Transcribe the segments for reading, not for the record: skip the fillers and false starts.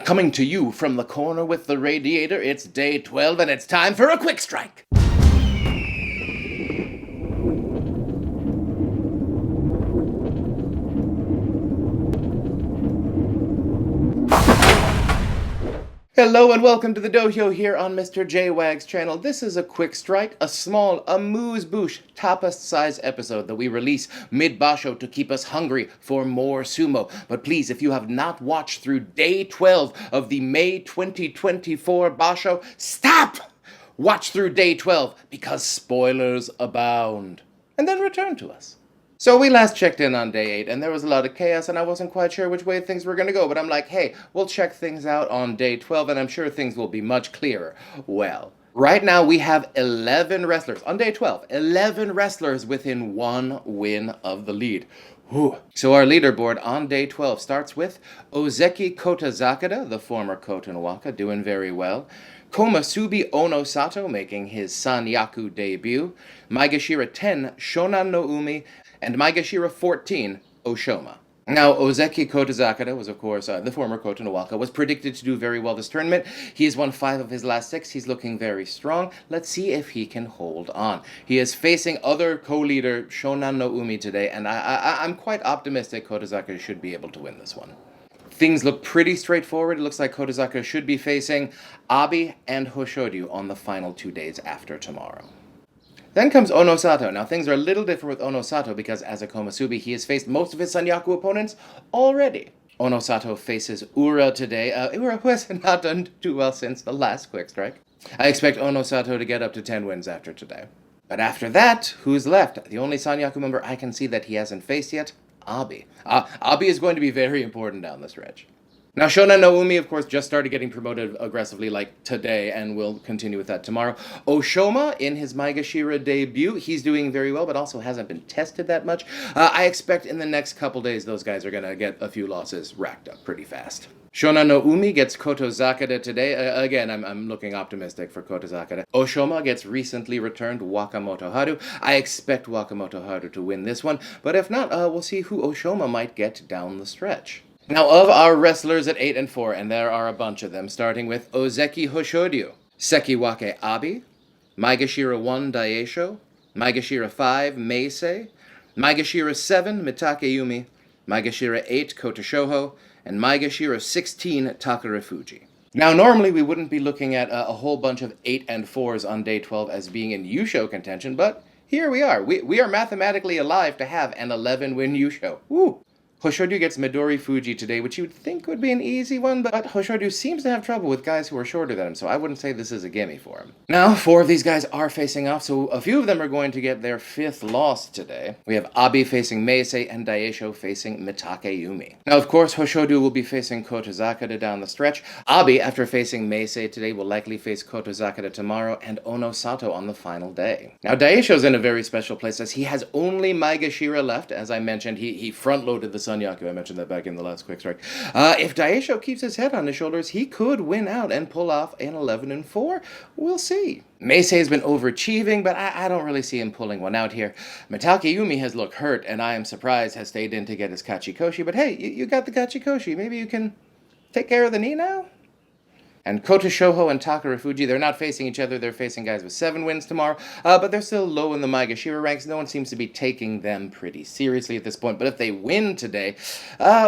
Coming to you from the corner with the radiator, it's day 12 and it's time for a quick strike. Hello and welcome to the Dohyo here on Mr. JWags channel. This is a quick strike, a small, amuse-bouche, tapas-size episode that we release mid-basho to keep us hungry for more sumo. But please, if you have not watched through day 12 of the May 2024 basho, stop! Watch through day 12 because spoilers abound. And then return to us. So we last checked in on day 8, and there was a lot of chaos, and I wasn't quite sure which way things were going to go, but I'm like, hey, we'll check things out on day 12, and I'm sure things will be much clearer. Well, right now we have 11 wrestlers, on day 12, 11 wrestlers within 1 win of the lead. Whew. So our leaderboard on day 12 starts with Ozeki Kotazakada, the former Kotonowaka, doing very well. Komasubi Onosato making his Sanyaku debut. Maegashira 10, Shonan no Umi, and Maegashira 14, Oshoma. Now, Ozeki Kotazakada was, of course, the former Kotonowaka, was predicted to do very well this tournament. He has won 5 of his last 6. He's looking very strong. Let's see if he can hold on. He is facing other co-leader Shonan no Umi today, and I'm quite optimistic Kotazakada should be able to win this one. Things look pretty straightforward. It looks like Kotazakada should be facing Abi and Hoshodyu on the final 2 days after tomorrow. Then comes Onosato. Now, things are a little different with Onosato because as a Komasubi, he has faced most of his Sanyaku opponents already. Onosato faces Ura today. Ura has not done too well since the last quick strike. I expect Onosato to get up to 10 wins after today. But after that, who's left? The only Sanyaku member I can see that he hasn't faced yet, Abi. Abi is going to be very important down the stretch. Now, Shonan no Umi, of course, just started getting promoted aggressively like today, and we'll continue with that tomorrow. Oshoma, in his Maegashira debut, he's doing very well, but also hasn't been tested that much. I expect in the next couple days, those guys are going to get a few losses racked up pretty fast. Shonan no Umi gets Kotazakada today. Again, I'm looking optimistic for Kotazakada. Oshoma gets recently returned Wakamoto Haru. I expect Wakamoto Haru to win this one, but if not, we'll see who Oshoma might get down the stretch. Now, of our wrestlers at 8 and 4, and there are a bunch of them, starting with Ozeki Hoshodyu, Sekiwake Abi, Maegashira 1 Daisho, Maegashira 5 Meisei, Maegashira 7 Mitakeyumi, Maegashira 8 Kotoshoho, and Maegashira 16 Takarafuji. Now, normally we wouldn't be looking at a whole bunch of 8 and 4s on day 12 as being in Yusho contention, but here we are. We are mathematically alive to have an 11-win Yusho. Woo! Hoshodyu gets Midori Fuji today, which you would think would be an easy one, but Hoshodyu seems to have trouble with guys who are shorter than him, so I wouldn't say this is a gimme for him. Now, 4 of these guys are facing off, so a few of them are going to get their 5th loss today. We have Abi facing Meisei and Daisho facing Mitakeyumi. Now, of course, Hoshodyu will be facing Kotazakada down the stretch. Abi, after facing Meisei today, will likely face Kotazakada tomorrow, and Onosato on the final day. Now, Daisho's in a very special place as he has only Maegashira left. As I mentioned, he front-loaded the Sanyaku. I mentioned that back in the last quick strike. If Daisho keeps his head on his shoulders, he could win out and pull off an 11 and 4. We'll see. Meisei has been overachieving, but I don't really see him pulling one out here. Mitakeyumi has looked hurt, and I am surprised has stayed in to get his Kachikoshi. But hey, you got the Kachikoshi. Maybe you can take care of the knee now? And Kotoshoho and Takarafuji, they're not facing each other. They're facing guys with 7 wins tomorrow. But they're still low in the Maegashira ranks. No one seems to be taking them pretty seriously at this point. But if they win today,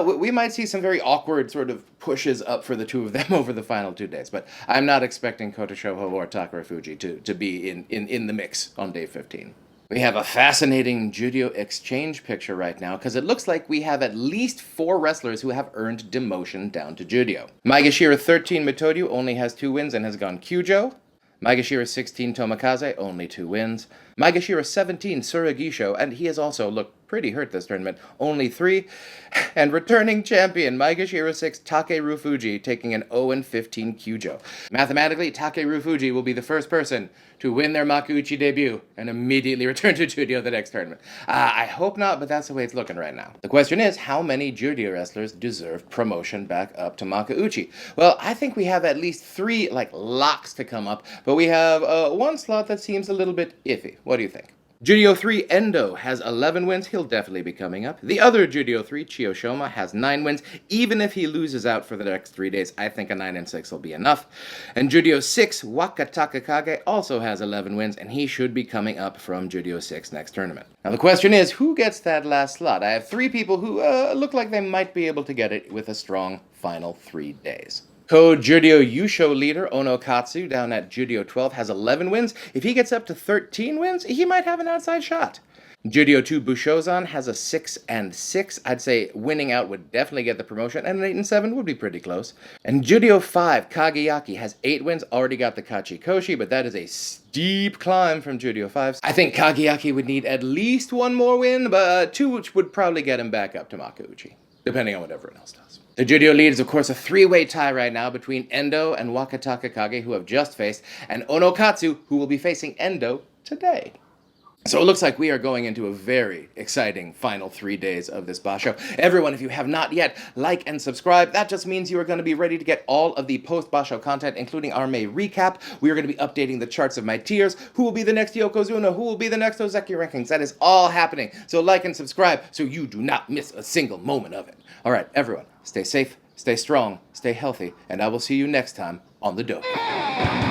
we might see some very awkward sort of pushes up for the 2 of them over the final 2 days. But I'm not expecting Kotoshoho or Takarafuji to be in the mix on day 15. We have a fascinating judo exchange picture right now, because it looks like we have at least 4 wrestlers who have earned demotion down to judo. Maegashira 13 Mitodyu only has 2 wins and has gone Kyujo. Maegashira 16 Tomikaze, only 2 wins. Maegashira 17 Suragisho, and he has also looked pretty hurt this tournament, only 3. And returning champion, Maegashira 6 Takeru Fuji, taking an 0-15 Kyujo. Mathematically, Takeru Fuji will be the first person to win their Makuuchi debut and immediately return to judo the next tournament. I hope not, but that's the way it's looking right now. The question is, how many judo wrestlers deserve promotion back up to Makuuchi? Well, I think we have at least 3, locks to come up, but we have 1 slot that seems a little bit iffy. What do you think? Judeo 3 Endo has 11 wins. He'll definitely be coming up. The other Judeo 3, Chiyoshoma, has 9 wins. Even if he loses out for the next 3 days, I think a 9-6 will be enough. And Judeo 6, Wakatakakage, also has 11 wins, and he should be coming up from Judeo 6 next tournament. Now the question is, who gets that last slot? I have 3 people who look like they might be able to get it with a strong final 3 days. Co-Judeo Yusho leader Onokatsu down at Judeo 12 has 11 wins. If he gets up to 13 wins, he might have an outside shot. Judeo 2 Bushozan has a 6-6. I'd say winning out would definitely get the promotion, and an 8-7 would be pretty close. And Judeo 5 Kageyaki has 8 wins, already got the Kachikoshi, but that is a steep climb from Judeo 5. I think Kageyaki would need at least 1 more win, but 2 which would probably get him back up to Makuuchi, depending on what everyone else does. The Judeo lead is, of course, a 3-way tie right now between Endo and Wakatakakage, who have just faced, and Onokatsu, who will be facing Endo today. So it looks like we are going into a very exciting final 3 days of this basho. Everyone, if you have not yet, like and subscribe. That just means you are going to be ready to get all of the post-basho content, including our May recap. We are going to be updating the charts of my tiers. Who will be the next Yokozuna? Who will be the next Ozeki rankings? That is all happening. So like and subscribe so you do not miss a single moment of it. All right, everyone, stay safe, stay strong, stay healthy, and I will see you next time on the Dohyo.